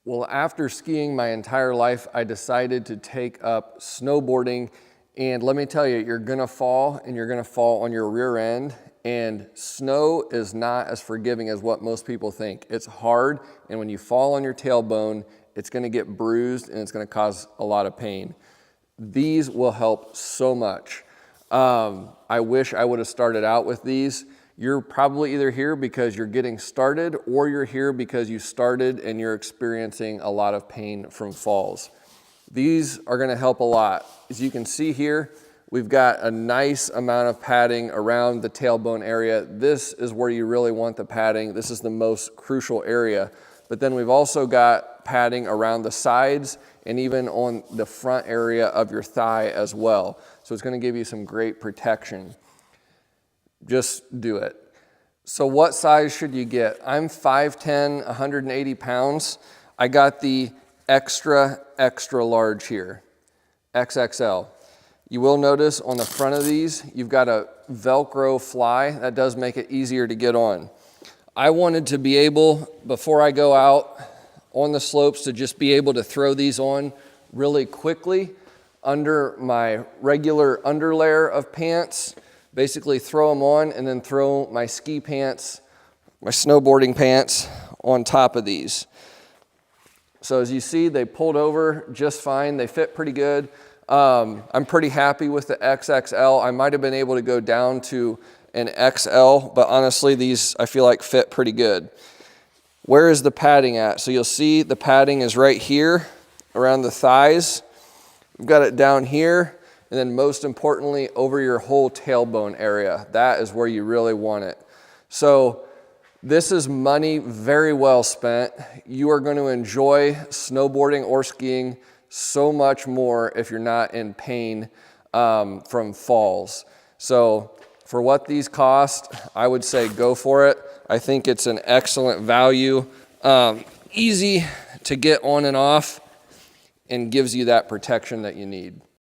Well, after skiing my entire life, I decided to take up snowboarding. And let me tell you, you're gonna fall and you're gonna fall on your rear end. And snow is not as forgiving as what most people think. It's hard, and when you fall on your tailbone, it's gonna get bruised and it's gonna cause a lot of pain. These will help so much. I wish I would have started out with these. You're probably either here because you're getting started, or you're here because you started and you're experiencing a lot of pain from falls. These are gonna help a lot. As you can see here, we've got a nice amount of padding around the tailbone area. This is where you really want the padding. This is the most crucial area. But then we've also got padding around the sides and even on the front area of your thigh as well. So it's gonna give you some great protection. Just do it. So what size should you get? I'm 5'10", 180 pounds. I got the extra large here, XXL. You will notice on the front of these, you've got a Velcro fly. That does make it easier to get on. I wanted to be able, before I go out on the slopes, to just be able to throw these on really quickly under my regular underlayer of pants. Basically throw them on and then throw my ski pants, my snowboarding pants on top of these. So as you see, they pulled over just fine. They fit pretty good. I'm pretty happy with the XXL. I might have been able to go down to an XL, but honestly, these I feel like fit pretty good. Where is the padding at? So you'll see the padding is right here around the thighs. We've got it down here. And then most importantly, over your whole tailbone area. That is where you really want it. So this is money very well spent. You are going to enjoy snowboarding or skiing so much more if you're not in pain from falls. So for what these cost, I would say go for it. I think it's an excellent value, easy to get on and off, and gives you that protection that you need.